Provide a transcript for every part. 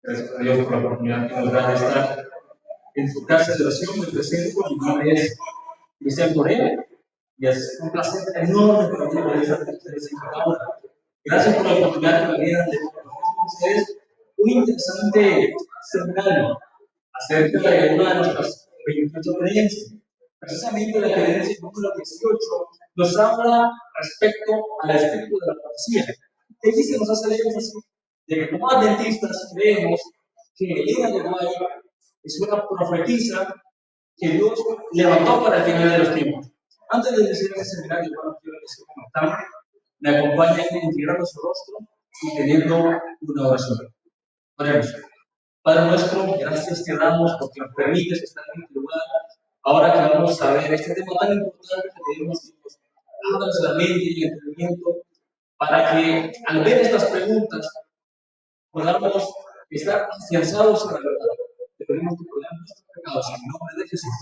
Gracias a Dios por la oportunidad que nos da de estar en su casa de oración. Me presento, mi nombre es Cristian Correa y es un placer enorme para mí poder estar con ustedes en cada hora. Gracias por la oportunidad que me dieron de compartir con ustedes un interesante seminario acerca de una de nuestras 28 creencias. Precisamente la creencia número 18 nos habla respecto al espíritu de la profecía. Aquí se nos hace el énfasis de que como adventistas creemos que Elena de White es una profetisa que Dios levantó para el final de los tiempos. Antes de iniciar este seminario, bueno, quiero decir comentar, me acompañan inclinando su rostro y teniendo una oración. Oremos. Padre nuestro, gracias te damos porque nos permites estar en este lugar. Ahora que vamos a ver este tema tan importante, que pedimos que nos abras la mente y el entendimiento para que al ver estas preguntas podamos estar afianzados en la verdad. Te pedimos que perdamos nuestros pecados en el nombre de Jesús.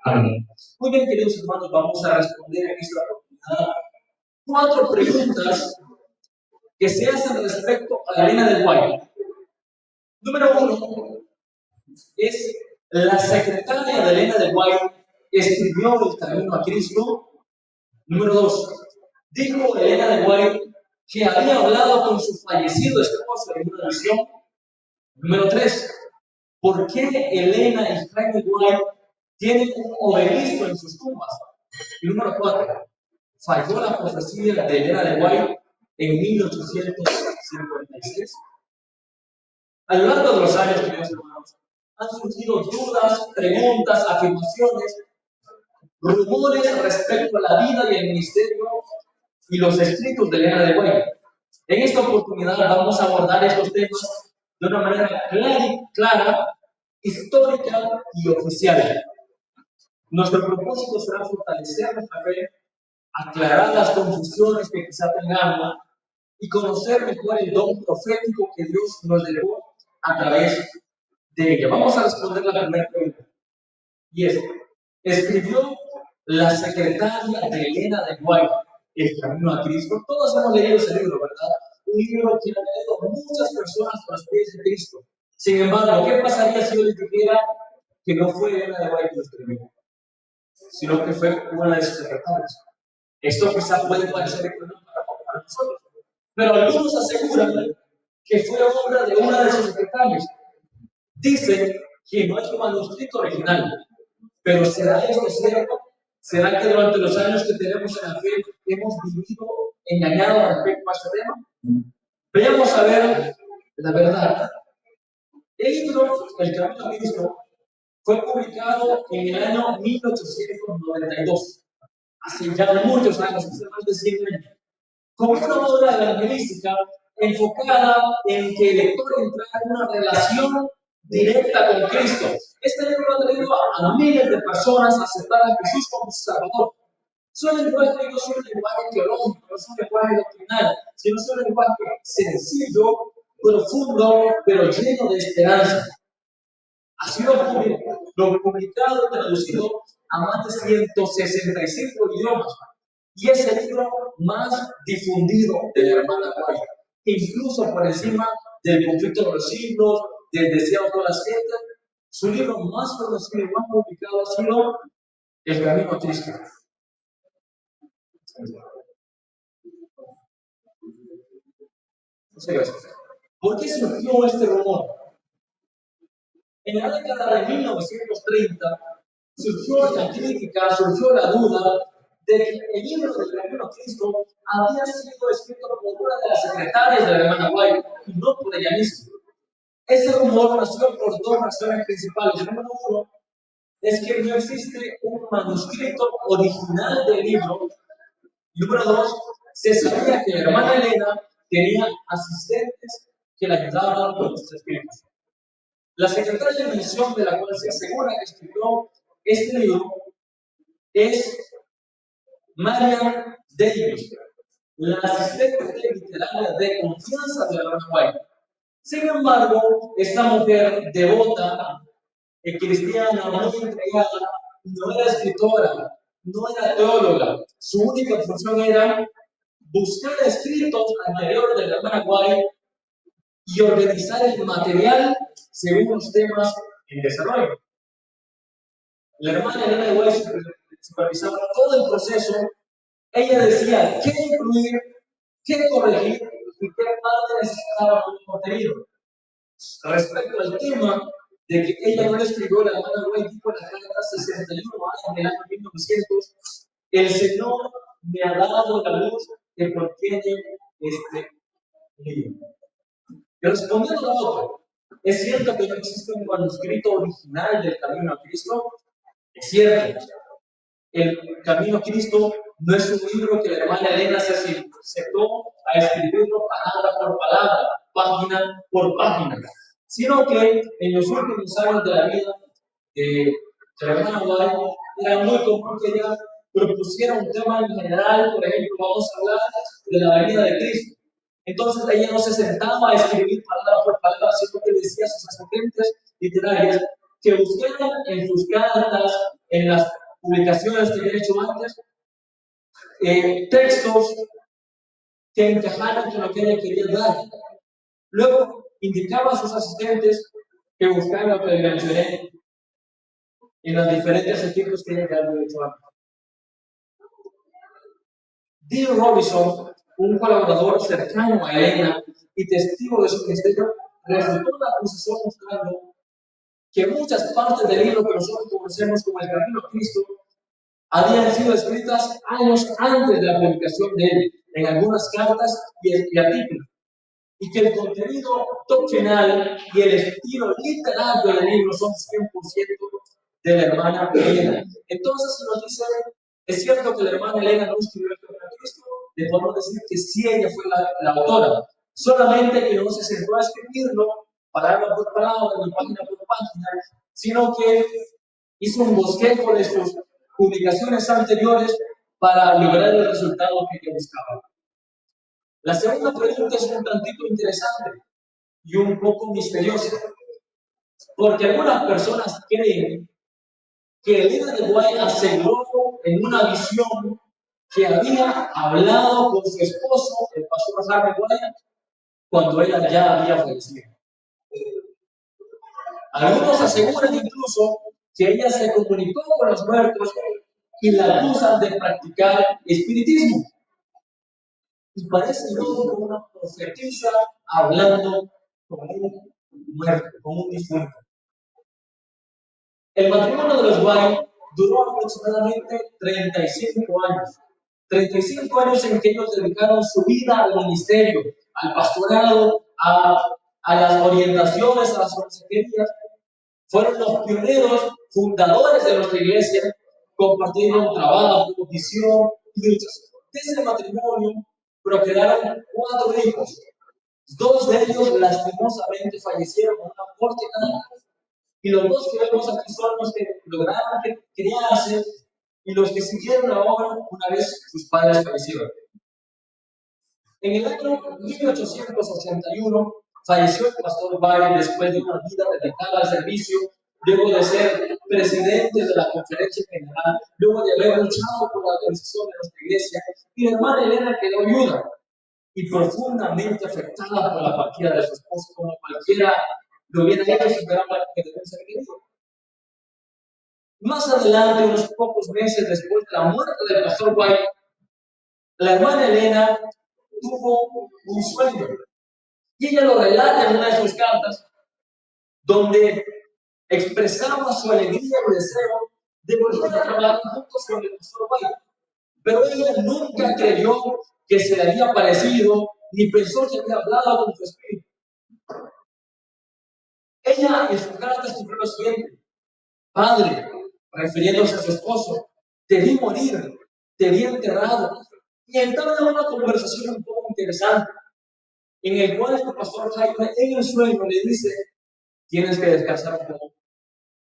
Amén. Muy bien, queridos hermanos, vamos a responder en esta oportunidad 4 preguntas que se hacen respecto a la Elena de White. Número 1 es: ¿la secretaria de Elena de White escribió El Camino a Cristo? Número 2, ¿dijo Elena de White que había hablado con su fallecido esposo en una visión? Número 3, ¿por qué Elena y Jaime White tienen un obelisco en sus tumbas? Y número 4, ¿falló la profecía de Elena de White en 1856? A lo largo de los años, queridos hermanos, han surgido dudas, preguntas, afirmaciones, rumores respecto a la vida y el ministerio y los escritos de Elena de White. En esta oportunidad vamos a abordar estos temas de una manera clara, histórica y oficial. Nuestro propósito será fortalecer nuestra fe, aclarar las confusiones que quizá tengamos y conocer mejor el don profético que Dios nos dejó a través de ella. Vamos a responder la primera pregunta. Y es: ¿escribió la secretaria de Elena de White El Camino a Cristo? Todos hemos leído ese libro, ¿verdad? Un libro que han leído muchas personas a los pies de Cristo. Sin embargo, ¿qué pasaría si yo les dijera que no fue Elena de White que lo escribió, sino que fue una de sus secretarias? Esto quizá puede parecer extraño para nosotros, pero algunos aseguran que fue obra de una de sus secretarias. Dicen que no es un manuscrito original, pero ¿será esto cierto? ¿Será que durante los años que tenemos en la fe hemos vivido engañados respecto a este tema? Veamos a ver la verdad. El libro El Camino a Cristo fue publicado en el año 1892, hace ya muchos años, hace más de 100 años, como una obra evangelística enfocada en que el lector entrara en una relación directa con Cristo. Este libro ha traído a miles de personas a aceptar a Jesús como su Salvador. Su lenguaje no es un lenguaje teológico, no es un lenguaje doctrinal, sino es un lenguaje sencillo, profundo, pero lleno de esperanza. Ha sido publicado y traducido a más de 165 idiomas. Y es el libro más difundido de la hermana White, incluso por encima del conflicto de los siglos, del deseo de todas las gentes. Su libro más conocido y más publicado ha sido El Camino a Cristo. Muchas gracias. ¿Por qué surgió este rumor? En la década de 1930 surgió la crítica, surgió la duda de que el libro del Camino a Cristo había sido escrito por una de las secretarias de la hermana White y no por ella misma. Ese rumor nació por 2 razones principales. Número 1 es que no existe un manuscrito original del libro. Número 2, se sabía que la hermana Elena tenía asistentes que la ayudaban con los escritos. La secretaria de misión de la cual se asegura que escribió este libro es Marian Davis. la asistente literaria de confianza de la hermana White. Sin embargo, esta mujer devota, cristiana, muy entregada, no era escritora, no era teóloga. Su única función era buscar escritos anteriores de la hermana White y organizar el material según los temas en desarrollo. La hermana Elena White supervisaba todo el proceso. Ella decía qué incluir, qué corregir y qué parte necesitaba un contenido. Respecto al tema de que ella no le escribió, la hermana White dijo en la carta 61 años del año 1900, el Señor me ha dado la luz que contiene este libro. Y respondiendo a lo otro, ¿es cierto que no existe un manuscrito original del Camino a Cristo? Es cierto. El Camino a Cristo no es un libro que la hermana Elena se sentó a escribirlo palabra por palabra, página por página, sino que en los últimos años de la vida de la hermana White era muy común que ella propusiera un tema en general. Por ejemplo, vamos a hablar de la venida de Cristo. Entonces ella no se sentaba a escribir palabra por palabra, sino que le decía a sus asistentes literarias que buscaran en sus cartas, en las publicaciones que había hecho antes, textos que encajaran con lo que ella quería dar. Luego indicaba a sus asistentes que buscaran lo que le mencioné en los diferentes escritos que ella había hecho antes. D. Robinson, un colaborador cercano a Elena y testigo de su ministerio, refutó la acusación mostrando que muchas partes del libro que nosotros conocemos como el Camino a Cristo habían sido escritas años antes de la publicación de él, en algunas cartas y artículos, y que el contenido doctrinal y el estilo literario del libro son 100% de la hermana Elena. Entonces, si nos dice, es cierto que la hermana Elena no escribió el Camino a Cristo, le podemos decir que sí, ella fue la autora, solamente que no se sentó a escribirlo palabra por palabra, ni página por página, sino que hizo un bosquejo de sus publicaciones anteriores para lograr el resultado que buscaba. La segunda pregunta es un tantito interesante y un poco misteriosa, porque algunas personas creen que el líder de White aseguró en una visión que había hablado con su esposo, el pastor Harry White, cuando ella ya había fallecido. Algunos aseguran incluso que ella se comunicó con los muertos y la acusan de practicar espiritismo. Y parece todo como una profetisa hablando con un muerto, con un difunto. El matrimonio de los White duró aproximadamente 35 años. 35 años en que ellos dedicaron su vida al ministerio, al pastorado, a las orientaciones, a las consejerías. Fueron los pioneros, fundadores de nuestra iglesia, compartieron trabajo, visión y luchas. De ese matrimonio procrearon 4 hijos. 2 de ellos lastimosamente fallecieron con una corte cáncer. Y los 2 que vemos aquí son los que lograron criarse y los que siguieron la obra una vez sus padres fallecieron. En el año 1881 falleció el pastor White después de una vida dedicada al servicio, luego de ser presidente de la conferencia general, luego de haber luchado por la organización de nuestra iglesia, y la hermana Elena quedó viuda y profundamente afectada por la partida de su esposo, como cualquiera lo hubiera hecho si fuera que debe ser querido. Más adelante, unos pocos meses después de la muerte del pastor White, la hermana Elena tuvo un sueño. Y ella lo relata en una de sus cartas, donde expresaba su alegría y deseo de volver a trabajar juntos con el pastor White. Pero ella nunca creyó que se le había parecido, ni pensó que había hablado con su espíritu. Ella en su carta escribió lo siguiente: Padre, refiriéndose a su esposo, te vi morir, te vi enterrado. Y entraba en una conversación un poco interesante, en el cual el pastor Jaime en el sueño le dice: tienes que descansar un poco.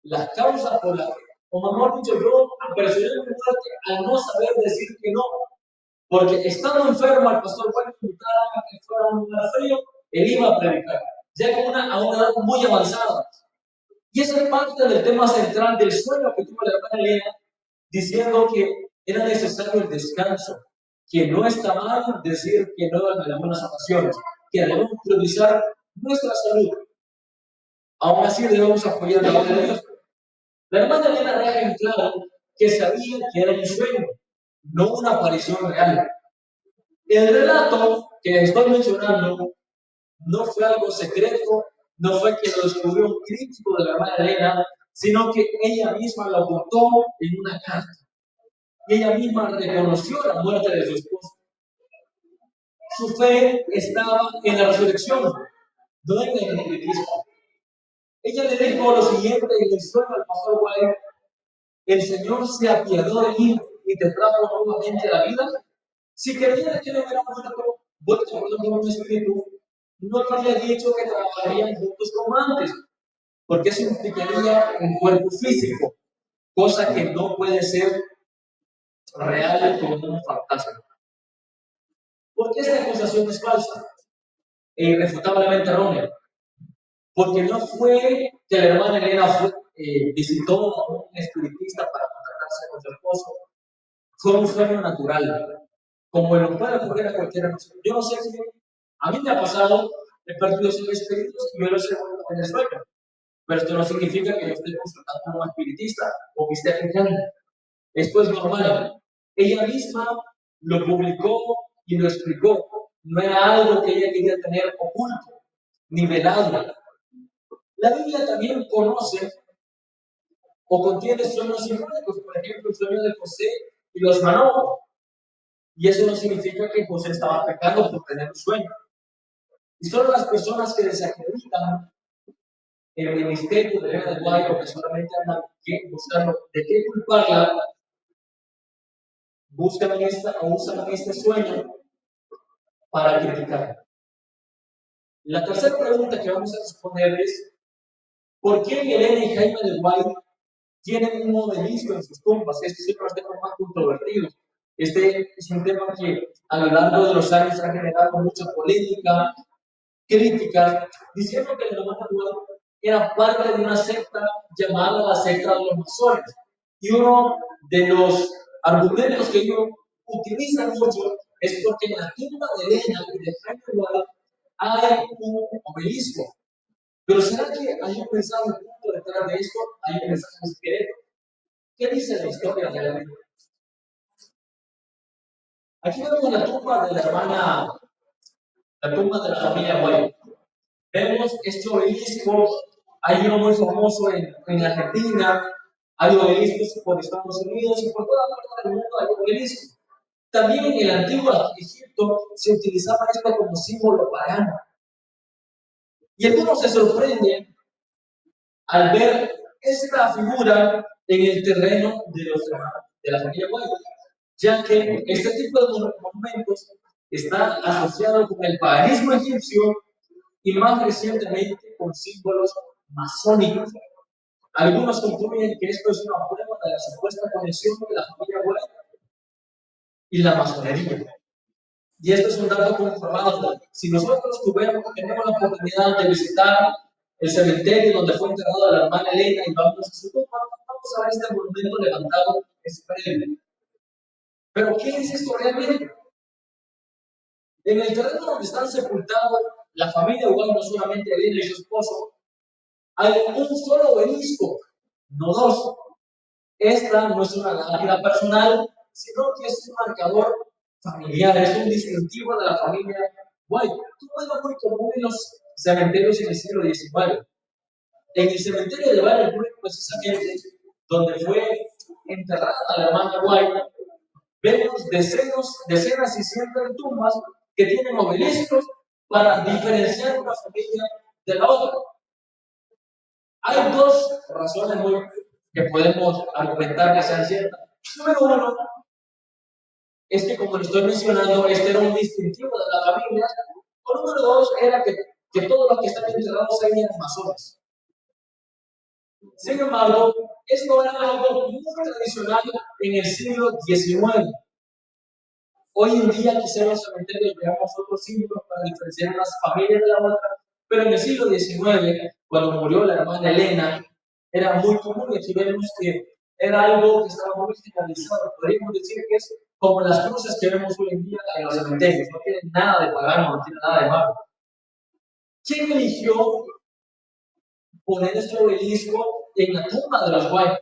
Las causas por las que, o mejor dicho, yo apresuré mi muerte al no saber decir que no. Porque estando enfermo, el pastor Juan invitaba a que fuera a un lugar frío, él iba a predicar, ya a una edad muy avanzada. Y esa es parte del tema central del sueño que tuvo la hermana Elena, diciendo que era necesario el descanso, que no está mal decir que no en algunas ocasiones, que debemos priorizar nuestra salud. Aún así debemos apoyar la obra de Dios. La hermana Elena deja en claro que sabía que era un sueño, no una aparición real. El relato que estoy mencionando no fue algo secreto, no fue que lo descubrió un crítico de la hermana Elena, sino que ella misma lo apuntó en una carta. Y ella misma reconoció la muerte de su esposo. Su fe estaba en la resurrección, no en el espiritismo. Ella le dijo lo siguiente en el sueño al pastor White: el Señor se apiadó de mí y te trajo nuevamente a la vida. Si creyera que no hubiera vuelto con un espíritu, no te habría dicho que trabajarían juntos como antes, porque eso implicaría un cuerpo físico, cosa que no puede ser real como un fantasma. ¿Por qué esta acusación es falsa e irrefutablemente errónea? Porque no fue que la hermana Elena visitó a un espiritista para contactarse con su esposo, fue un sueño natural, como lo puede ocurrir a cualquiera. Yo no sé si a mí me ha pasado, he perdido 100 espíritus y yo los he vuelto en el sueño, pero esto no significa que yo esté consultando como espiritista o que esté aplicando. Esto es normal. Ella misma lo publicó y lo explicó. No era algo que ella quería tener oculto, ni velado. La Biblia también conoce o contiene sueños simbólicos, por ejemplo, el sueño de José y los manojos. Y eso no significa que José estaba pecando por tener un sueño. Y solo las personas que desacreditan el ministerio de Elena de White o que solamente andan buscando de qué culparla, buscan o usan este sueño para criticar. La tercera pregunta que vamos a responder es: ¿por qué Elena y Jaime de White tienen un obelisco en sus tumbas? Este es uno de los temas más controvertidos. Este es un tema que a lo largo de los años ha generado mucha polémica, críticas, diciendo que el hermano era parte de una secta llamada la secta de los masones. Y uno de los argumentos que ellos utilizan mucho es porque en la tumba de Elena y de Jaime Guada hay un obelisco. Pero ¿será que hay un mensaje oculto detrás de esto? ¿Hay un mensaje secreto? ¿Qué dice la historia realmente? Aquí vemos la tumba de la hermana, la tumba de la familia White. Vemos este obelisco, hay uno muy famoso en Argentina, hay obeliscos por Estados Unidos y por toda parte del mundo hay obeliscos. También en el antiguo Egipto se utilizaba esto como símbolo pagano. Y algunos se sorprenden al ver esta figura en el terreno de la familia White, ya que este tipo de monumentos está asociado con el paganismo egipcio y más recientemente con símbolos masónicos. Algunos concluyen que esto es una prueba de la supuesta conexión de la familia White y la masonería. Y esto es un dato comprobado. Si nosotros tenemos la oportunidad de visitar el cementerio donde fue enterrada la hermana Elena y vamos a su tumba, vamos a ver este monumento levantado, es increíble. Pero ¿qué es esto realmente? En el terreno donde están sepultados la familia White, no solamente Elena y su esposo, hay un solo obelisco, no dos. Esta no es una lápida personal, sino que es un marcador familiar, es un distintivo de la familia White. Esto era muy común en los cementerios en el siglo XIX. En el cementerio de Barrio precisamente, donde fue enterrada la hermana White, vemos decenas y cientos de tumbas que tienen obeliscos para diferenciar una familia de la otra. Hay dos razones que podemos argumentar que sean ciertas. Número uno, es que como lo estoy mencionando, este era un distintivo de la familia. O número dos, era que todos los que están enterrados ahí eran masones. Sin embargo, esto era algo muy tradicional en el siglo XIX. Hoy en día quizá en los cementerios veamos otros símbolos para diferenciar unas familias de la otra, pero en el siglo XIX, cuando murió la hermana Elena, era muy común y aquí vemos que era algo que estaba muy generalizado. Podríamos decir que es como las cruces que vemos hoy en día en los cementerios, no tienen nada de pagano, no tienen nada de malo. ¿Quién eligió poner este obelisco en la tumba de los White?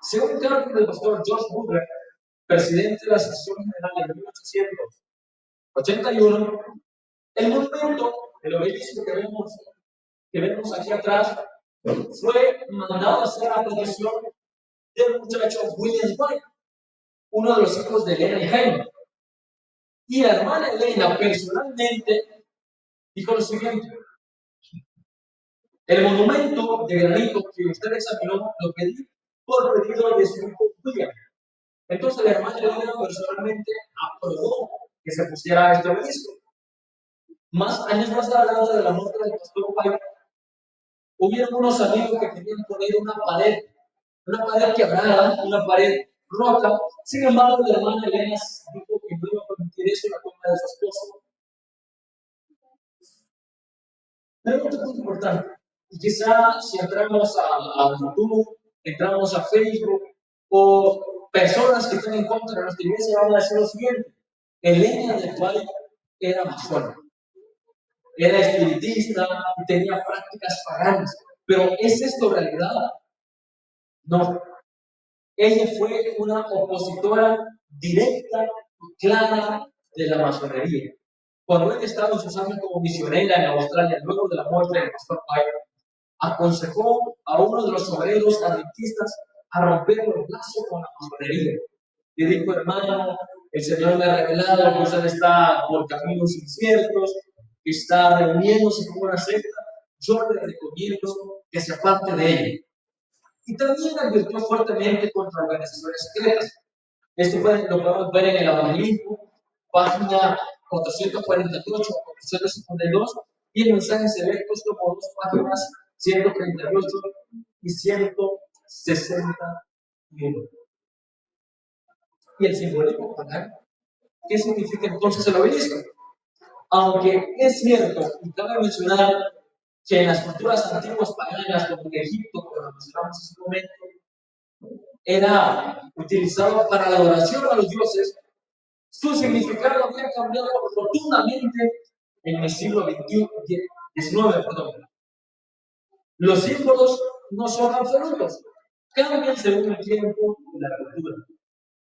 Según el cálculo del pastor George Woodruff, presidente de la Asociación General en 1881, el monumento, el obelisco que vemos aquí atrás, fue mandado a hacer a petición del muchacho William White, uno de los hijos de Elena y Jaime. Y la hermana Elena personalmente dijo lo siguiente: el monumento de granito que usted examinó lo pedí por pedido de su hijo William. Entonces la hermana Elena personalmente aprobó que se pusiera este obelisco. Más años más adelante de la muerte del pastor White, hubieron unos amigos que querían poner una pared quebrada, una pared rota. Sin embargo, la hermana Elena dijo que no iba a permitir eso en la tumba de su esposo. Pero otro punto importante, y quizá si entramos a YouTube, entramos a Facebook, o personas que están en contra de nuestra iglesia van a decir lo siguiente: Elena de White era masona, era espiritista y tenía prácticas paganas. Pero ¿es esto realidad? No. Ella fue una opositora directa y clara de la masonería. Cuando ella estaba en sus años como misionera en Australia, luego de la muerte del pastor White, aconsejó a uno de los obreros adventistas a romper los lazos con la masonería. Y dijo: hermano, el Señor me ha revelado que usted está por caminos inciertos, que está reuniéndose con una secta. Yo le recomiendo que se aparte de ella. Y también advirtió fuertemente contra organizaciones secretas. Esto lo podemos ver en el evangelismo, página 448 a 452, y en mensajes selectos como dos páginas 138 y 161. Y el simbolismo pagano. ¿Qué significa entonces el obelisco? Aunque es cierto, y cabe mencionar que en las culturas antiguas paganas, como en Egipto, como lo mencionamos en su momento, era utilizado para la adoración a los dioses, su significado había cambiado rotundamente en el siglo XIX. Los símbolos no son absolutos, cambian según el tiempo y la cultura.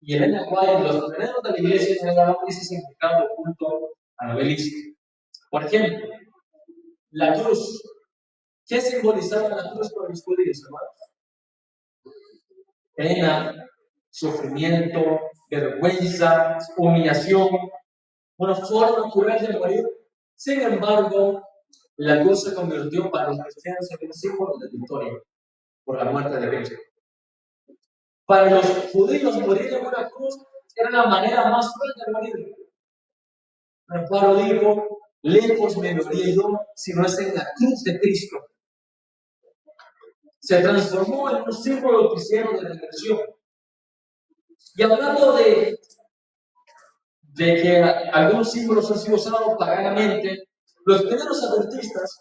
Y en el cual los primeros de la iglesia no daban ese significado oculto al obelisco. Por ejemplo, la cruz. ¿Qué simbolizaba la cruz para los judíos, hermanos? Pena, sufrimiento, vergüenza, humillación, una forma cruel de morir. Sin embargo, la cruz se convirtió para los cristianos en un símbolo de victoria por la muerte de Cristo. Para los judíos, morir en una cruz era la manera más cruel de morir. Pero Pablo dijo: lejos me morí yo, si no es en la cruz de Cristo. Se transformó en un símbolo cristiano de redención. Y hablando de que algunos símbolos han sido usados paganamente, los primeros adventistas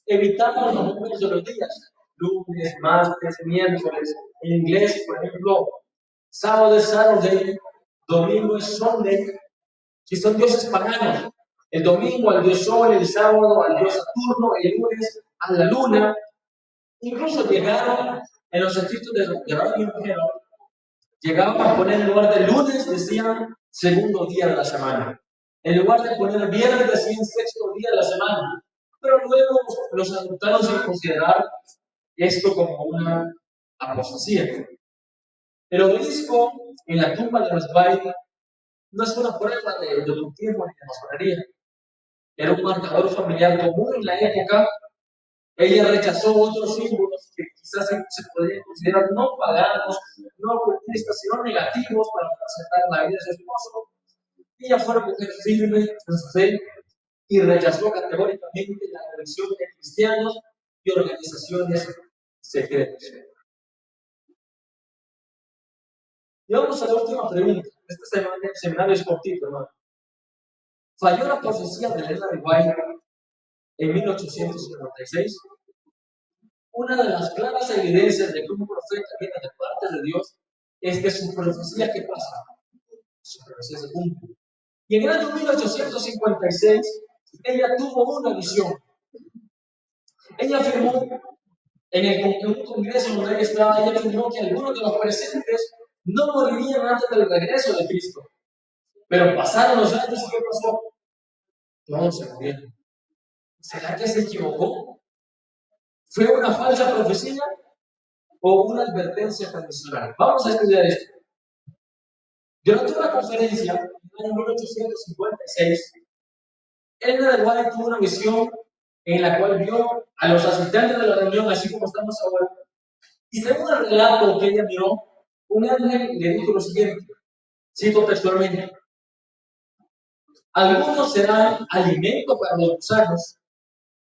evitaban los números de los días: lunes, martes, miércoles. En inglés, por ejemplo, sábado es Saturday, domingo es Sunday, que son dioses paganos. El domingo al dios Sol, el sábado al dios Saturno, el lunes a la luna. Incluso llegaron en los escritos de Rabbi Herod, llegaban a poner en lugar de lunes, decían segundo día de la semana. En lugar de poner viernes, decían sexto día de la semana. Pero luego los adoptaron sin considerar esto como una apostasía. El obelisco en la tumba de los White no es una prueba de ocultismo ni de masonería. Era un marcador familiar común en la época. Ella rechazó otros símbolos que quizás se podrían considerar no paganos, no ocultistas, sino negativos para representar la vida de su esposo. Ella fue una mujer firme en su fe y rechazó categóricamente la conexión de cristianos y organizaciones secretas. Y vamos a la última pregunta. Este seminario es cortito, hermano. Falló la profecía de Elena de White en 1856. Una de las claras evidencias de que un profeta viene de parte de Dios es que su profecía, ¿qué pasa? Su profecía se cumple. Y en el año 1856, ella tuvo una visión. Ella afirmó en un congreso donde ella estaba, ella afirmó que algunos de los presentes no morirían antes del regreso de Cristo. Pero pasaron los años y ¿qué pasó? Todos se murieron. ¿Será que se equivocó? ¿Fue una falsa profecía o una advertencia condicional? Vamos a estudiar esto. Durante una conferencia en el año 1856, Elena de White tuvo una visión en la cual vio a los asistentes de la reunión, así como estamos ahora, y según el relato que ella miró, un ángel le dijo lo siguiente, cito textualmente: algunos serán alimento para los gusanos,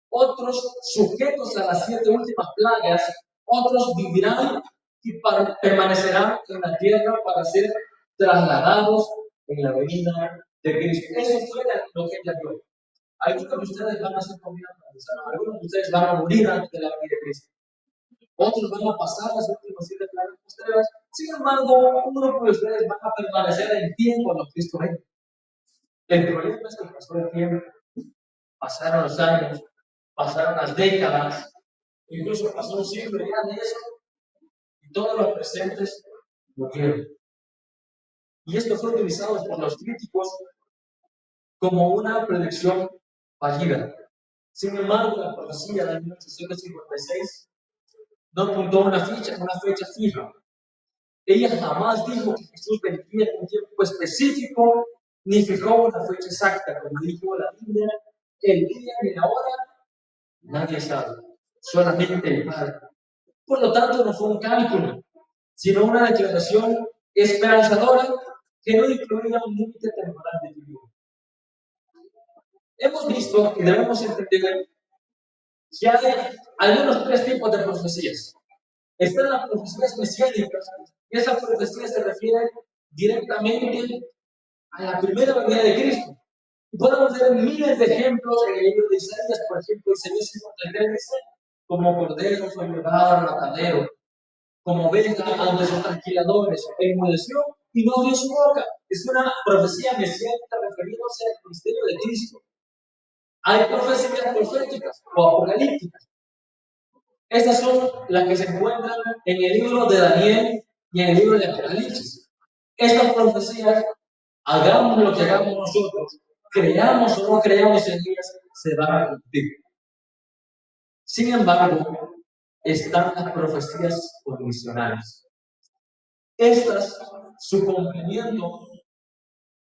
otros sujetos a las 7 últimas plagas, otros vivirán y permanecerán en la tierra para ser trasladados en la venida de Cristo. Eso fue lo que ella vio. Algunos de ustedes van a ser comidos para gusanos, algunos de ustedes van a morir antes de la venida de Cristo. Otros van a pasar las últimas 7 plagas postreras. Sin embargo, un grupo de ustedes van a permanecer en pie cuando Cristo venga. El problema es que pasó el tiempo, pasaron los años, pasaron las décadas, incluso pasó un siglo ya de eso, y todos los presentes murieron. Y esto fue utilizado por los críticos como una predicción fallida. Sin embargo, la profecía de 1856 no apuntó una fecha fija. Ella jamás dijo que Jesús vendría en un tiempo específico, ni fijó una fecha exacta, como dijo la Biblia, el día ni la hora, nadie sabe, solamente el Padre. Por lo tanto, no fue un cálculo, sino una declaración esperanzadora que no incluía un límite temporal definido. Hemos visto y debemos entender que hay al menos 3 tipos de profecías. Están las profecías mesiánicas, y esas profecías se refieren directamente a la primera venida de Cristo. Y podemos ver miles de ejemplos en el libro de Isaías, por ejemplo, Isaías 53 dice: como cordero fue llevado al matadero, como oveja ante sus tranquiladores, enmudeció y no abrió su boca. Es una profecía mesiánica refiriéndose al ministerio de Cristo. Hay profecías proféticas o apocalípticas. Estas son las que se encuentran en el libro de Daniel y en el libro de Apocalipsis. Estas profecías, hagamos lo que hagamos nosotros, creamos o no creamos en ellas, se van a cumplir. Sin embargo, están las profecías condicionales. Estas, su cumplimiento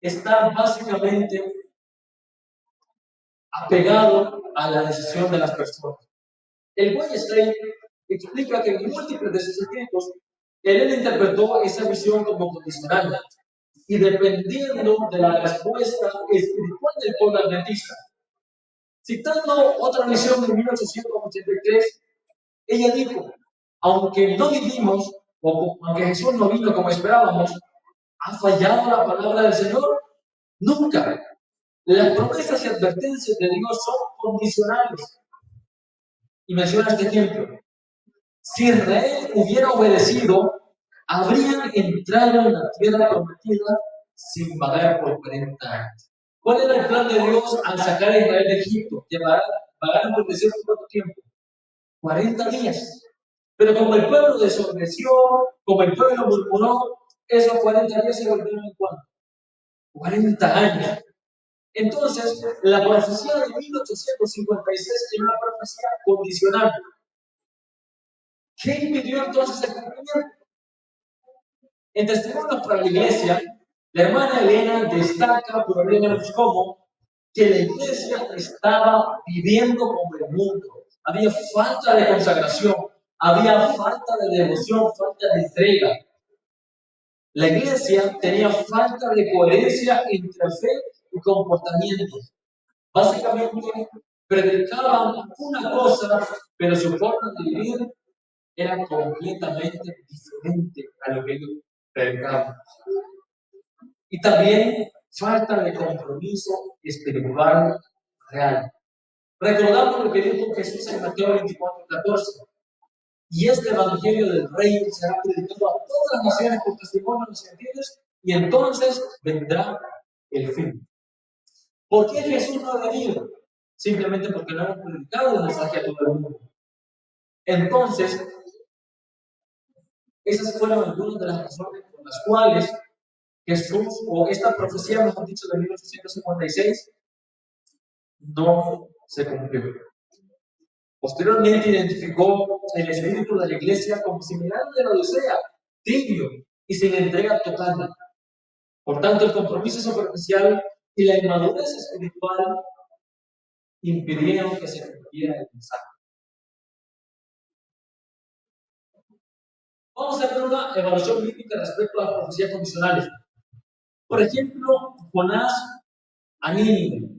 está básicamente apegado a la decisión de las personas. El Weierstrass explica que en múltiples de sus escritos, él interpretó esa visión como condicional y dependiendo de la respuesta espiritual del pueblo adventista. Citando otra visión de 1883, ella dijo: aunque no vivimos, o aunque Jesús no vino como esperábamos, ¿ha fallado la palabra del Señor? Nunca. Las promesas y advertencias de Dios son condicionales. Y menciona este ejemplo: si Israel hubiera obedecido, habrían entrado en la tierra prometida sin vagar por 40 años. ¿Cuál era el plan de Dios al sacar a Israel de Egipto? Que vagaron por desierto cuánto tiempo? 40 días. Pero como el pueblo desobedeció, como el pueblo murmuró, esos 40 días se volvieron en cuánto? 40 años. Entonces, la profecía de 1856 es una profecía condicional. ¿Qué impidió entonces el cumplimiento? En Testimonios para la Iglesia, la hermana Elena destaca problemas como que la iglesia estaba viviendo como el mundo. Había falta de consagración, había falta de devoción, falta de entrega. La iglesia tenía falta de coherencia entre fe y comportamiento. Básicamente, predicaban una cosa, pero su forma de vivir era completamente diferente a lo que ellos predicaban. y también falta de compromiso espiritual real. Recordamos lo que dijo Jesús en Mateo 24:14. Y este evangelio del reino será predicado a todas las naciones por testimonio de los gentiles, y entonces vendrá el fin. ¿Por qué Jesús no ha venido? Simplemente porque no hemos predicado el mensaje a todo el mundo. Entonces, esas fueron algunas de las razones por las cuales Jesús, o esta profecía, mejor dicho, de 1856, no se cumplió. Posteriormente identificó el espíritu de la iglesia como similar al de la Odisea, tibio y sin entrega total. Por tanto, el compromiso superficial y la inmadurez espiritual impidieron que se cumpliera el mensaje. Vamos a hacer una evaluación bíblica respecto a las profecías condicionales. Por ejemplo, Jonás a Nínive.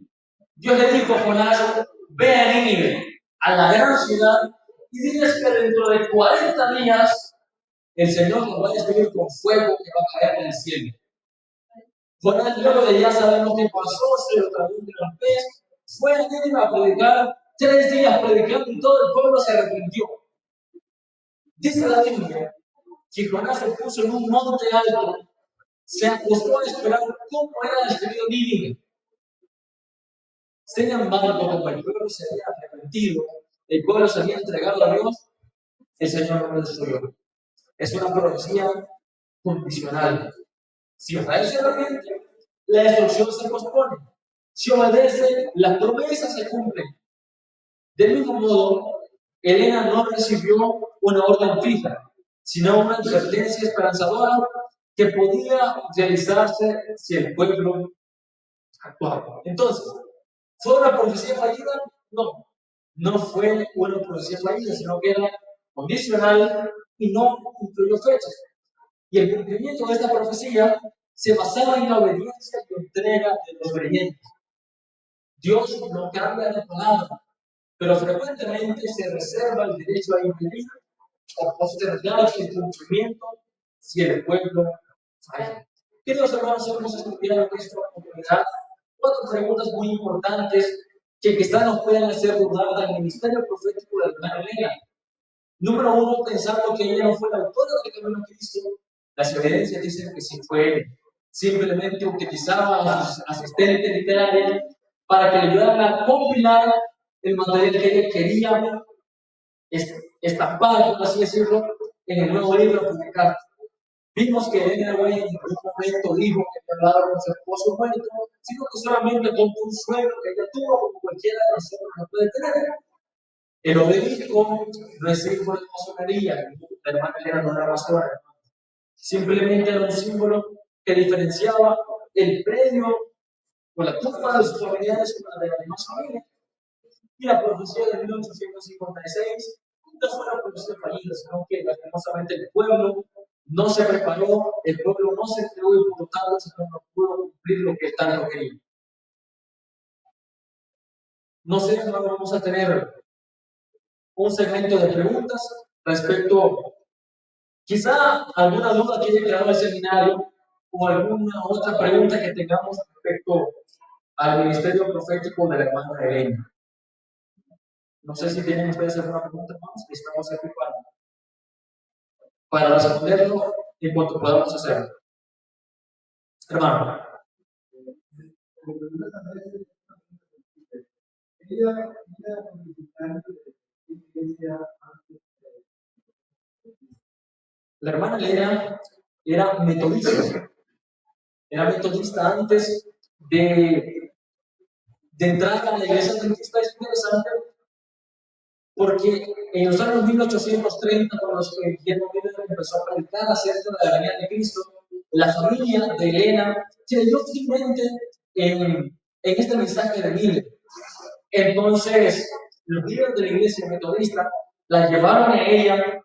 Dios le dijo a Jonás: ve a Nínive, a la gran ciudad, y diles que dentro de 40 días el Señor nos va a destruir con fuego que va a caer del cielo. Jonás, luego de ya sabemos qué pasó, se lo tragó de los pez, fue a Nínive a predicar, 3 días predicando y todo el pueblo se arrepintió. Dice la Biblia que Jonás se puso en un monte alto, se acostó a esperar cómo era destruido Nínive. Sin embargo, como el pueblo se había arrepentido, el pueblo se había entregado a Dios, el Señor no lo destruyó. Es una profecía condicional. Si Israel se arrepiente, la destrucción se pospone. Si obedece, las promesas se cumplen. Del mismo modo, Elena no recibió una orden fija, sino una advertencia esperanzadora que podía realizarse si el pueblo actuaba. Entonces, ¿fue una profecía fallida? No, no fue una profecía fallida, sino que era condicional y no incluyó fechas. Y el cumplimiento de esta profecía se basaba en la obediencia y entrega de los creyentes. Dios no cambia de palabra, pero frecuentemente se reserva el derecho a impedir o postergar el cumplimiento si el pueblo falla. Queridos hermanos, hemos estudiado en esta oportunidad 4 preguntas muy importantes que quizás nos puedan hacer dudar del ministerio profético de la hermana Elena. Número 1, pensando que ella no fue la autora del camino a Cristo, las evidencias dicen que sí fue él. Simplemente utilizaba a sus asistentes literarios para que le ayudaran a compilar el material que ella quería estampar, por así decirlo, en el nuevo libro publicado. Vimos que Elena White en un momento dijo que había hablado con su esposo muerto, sino que solamente contó un sueño que ella tuvo, como cualquiera de nosotros no puede tener. El obelisco no es símbolo de masonería, la hermana Elena no era masona, simplemente era un símbolo que diferenciaba el predio o la tumba de sus familiares con la de las demás familias. Y la profecía de 1856 no fue una profecía fallida, sino que lastimosamente el pueblo no se preparó, el pueblo no se entregó y por lo tanto el Señor no pudo cumplir lo que tanto quería. No sé, ahora vamos a tener un segmento de preguntas respecto, quizá alguna duda que haya quedado en el seminario o alguna otra pregunta que tengamos respecto al ministerio profético de la hermana Elena. No sé si tienen ustedes alguna pregunta más, estamos aquí para responderlo en cuanto podamos hacerlo. Hermano. La hermana Elena era metodista. Era metodista antes de entrar a la iglesia adventista. Es interesante porque en los años 1830, cuando Guillermo Miller empezó a predicar acerca de la venida de Cristo, la familia de Elena creyó firmemente en este mensaje de Miller. Entonces, los líderes de la iglesia metodista la llevaron a ella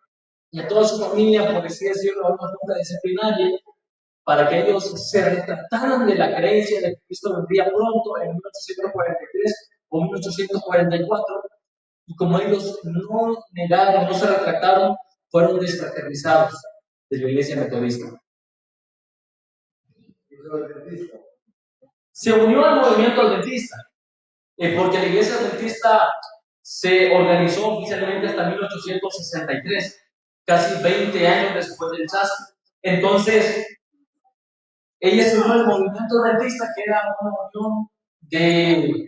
y a toda su familia, por así decirlo, a una junta disciplinaria, para que ellos se retractaran de la creencia de que Cristo vendría pronto en 1843 o 1844, y como ellos no negaron, no se retractaron, fueron desfraternizados de la iglesia metodista. Se unió al movimiento adventista, porque la iglesia adventista se organizó oficialmente hasta 1863, casi 20 años después del chasco. Entonces, ella se unió al movimiento adventista, que era una unión de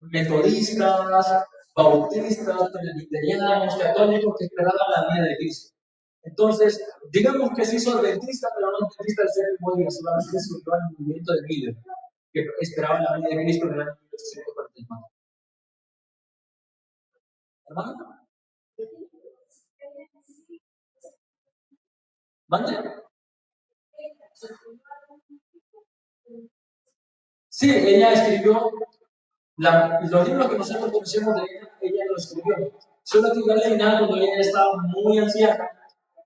metodistas, bautistas, presbiterianos, católicos que esperaban la vida de Cristo. Entonces, digamos que se hizo adventista, pero no adventista del séptimo día, solamente se unió al movimiento de líder que esperaban la vida de Cristo en el año 1844. ¿Hermano? ¿Mande? Sí, ella escribió los libros que nosotros conocemos de ella lo escribió. Solo que al final, cuando ella estaba muy anciana,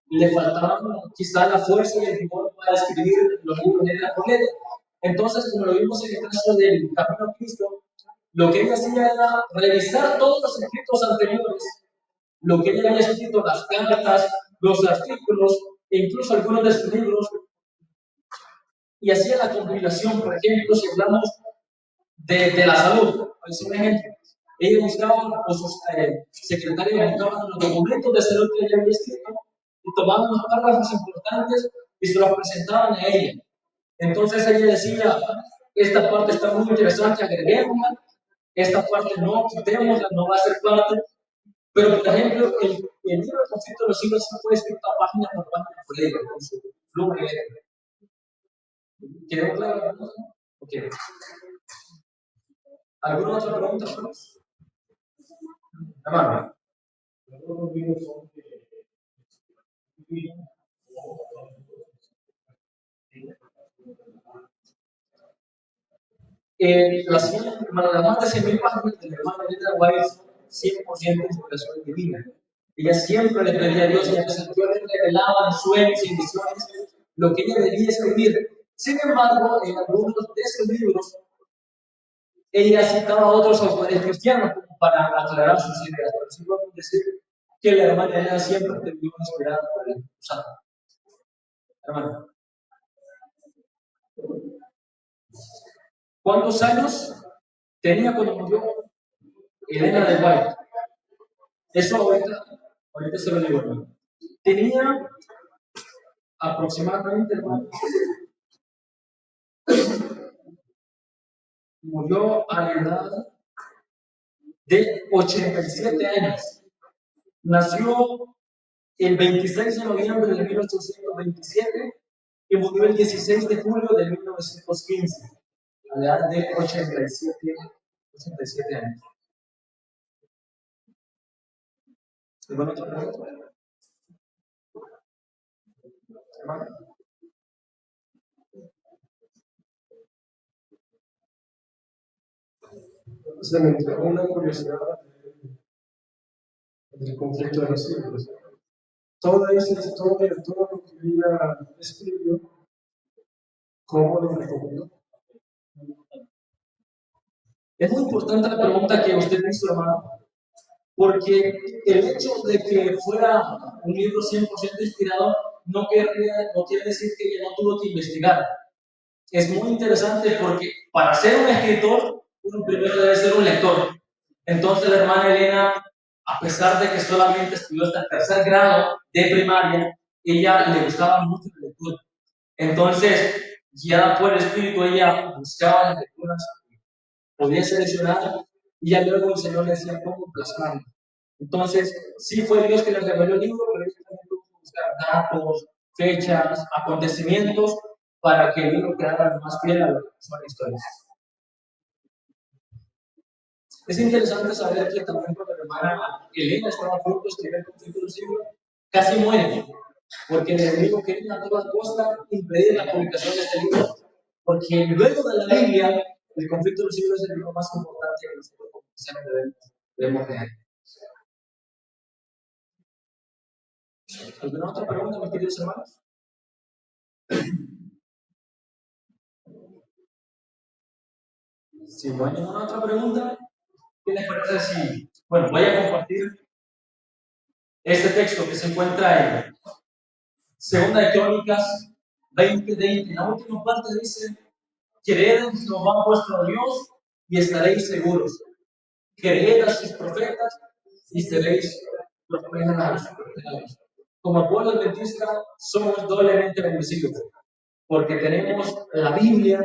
le faltaba quizá la fuerza y el vigor para escribir los libros de la completa. Entonces, como lo vimos en el caso del Camino a Cristo, lo que ella hacía era revisar todos los escritos anteriores, lo que ella había escrito, las cartas, los artículos, e incluso algunos de sus libros, y hacía la compilación. Por ejemplo, si hablamos de la salud, es un ejemplo. Ellos buscaban, o sus secretarios buscaban los documentos de salud que ella había escrito y tomaban los párrafos importantes y se los presentaban a ella. Entonces ella decía, esta parte está muy interesante, agreguémosla, esta parte no, quitémosla, no va a ser parte. Pero, por ejemplo, el libro del conflicto de los siglos sí fue escrito página por página por ella, con su pluma y letra. ¿Quedó claro? Ok. ¿Alguna otra pregunta? Hermano. Las más de 100.000 páginas de la hermana Elena White son 100% inspiración divina. Ella siempre le pedía a Dios y a Dios le revelaba en sueños y visiones lo que ella debía escribir. Sin embargo, en algunos de esos libros, ella citaba a otros autores cristianos como para aclarar sus ideas. Pero sí podemos decir que la hermana Elena siempre terminó inspirada por el Santo. Hermano. ¿Cuántos años tenía cuando murió Elena de White? Eso ahorita se lo digo. ¿No? Tenía aproximadamente, murió a la edad de 87 años. Nació el 26 de noviembre de 1827 y murió el 16 de julio de 1915, a la edad de 87 años. ¿Alguna otra pregunta? Se me entró una curiosidad del conflicto de los siglos. Toda esa historia, todo lo que ella escribió, ¿cómo lo recogió? Es muy importante la pregunta que usted hizo, hermano, porque el hecho de que fuera un libro 100% inspirado no quiere decir que ella no tuvo que investigar. Es muy interesante porque para ser un escritor, uno primero debe ser un lector. Entonces la hermana Elena, a pesar de que solamente estudió hasta el tercer grado de primaria, ella le gustaba mucho la lectura. Entonces, guiada por el Espíritu, ella buscaba las lecturas, podía seleccionar y ya luego el Señor le decía cómo plasmarlo. Entonces, sí fue Dios que le reveló el libro, pero ella también tuvo que buscar datos, fechas, acontecimientos para que el libro quedara más fiel a lo que son las historias. Es interesante saber que también cuando la hermana Elena estaba a punto de escribir el conflicto de los siglos, casi muere, porque el enemigo quería a toda costa impedir la publicación de este libro, porque luego de la Biblia, el conflicto de los siglos es el libro más importante que nosotros como cristianos debemos leer. ¿Alguna otra pregunta, mis queridos hermanos? Si no hay ninguna otra pregunta, ¿qué les parece si, bueno, voy a compartir este texto que se encuentra en Segunda de Crónicas 20:20. En la última parte dice: creed en Jehová vuestro Dios y estaréis seguros. Creed a sus profetas y seréis prosperados. Como pueblo adventista somos doblemente bendecidos porque tenemos la Biblia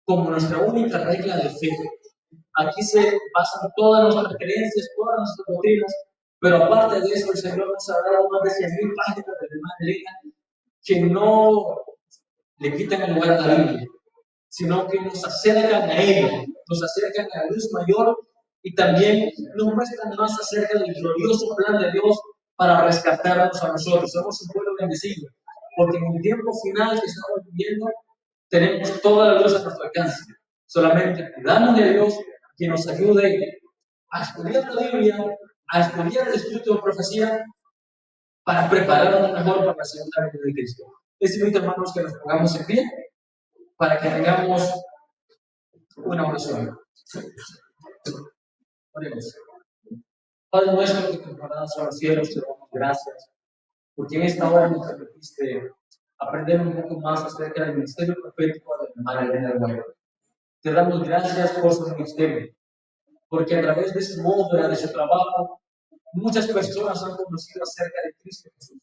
como nuestra única regla de fe. Aquí se basan todas nuestras creencias, todas nuestras doctrinas, pero aparte de eso, el Señor nos ha dado más de 100,000 páginas de Biblia que no le quitan el lugar a la Biblia, sino que nos acercan a ella, nos acercan a la luz mayor y también nos muestran más acerca del glorioso plan de Dios para rescatarnos a nosotros. Somos un pueblo bendecido, porque en el tiempo final que estamos viviendo tenemos toda la luz a nuestro alcance. Solamente pidamos de Dios que nos ayude a estudiar la Biblia, a estudiar el Espíritu de Profecía, para prepararnos mejor para la segunda venida de Cristo. Les invito, hermanos, que nos pongamos en pie para que tengamos una oración. Oremos. Padre nuestro que te guardas a los cielos, te damos gracias, porque en esta hora nos permitiste aprender un poco más acerca del ministerio profético de la hermana Elena Guerra. Te damos gracias por su ministerio, porque a través de su obra, de su trabajo, muchas personas han conocido acerca de Cristo Jesús.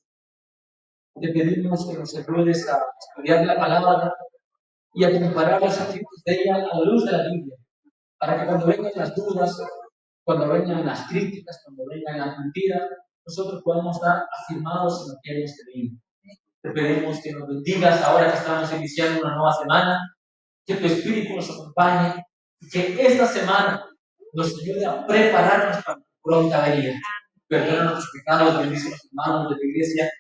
Te pedimos que nos ayudes a estudiar la palabra y a comparar los efectos de ella a la luz de la Biblia, para que cuando vengan las dudas, cuando vengan las críticas, cuando vengan las mentiras, nosotros podamos estar afirmados en lo que hemos creído. Te pedimos que nos bendigas ahora que estamos iniciando una nueva semana, que tu Espíritu nos acompañe y que esta semana nos ayude a prepararnos para tu pronta venida. Perdona nuestros pecados, bendice a los hermanos de la iglesia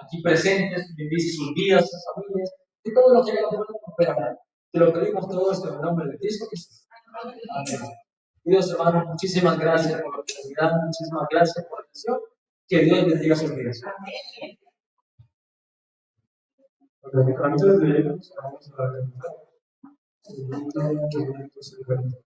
aquí presentes, bendice sus vidas, sus familias, y todo lo que hagan pueda prosperar. Te lo pedimos todo esto en el nombre de Cristo Jesús. Amén. Dios, hermanos, muchísimas gracias por la oportunidad, muchísimas gracias por la atención. Que Dios bendiga sus vidas. Antes de irnos, vamos a realizar el minuto 550.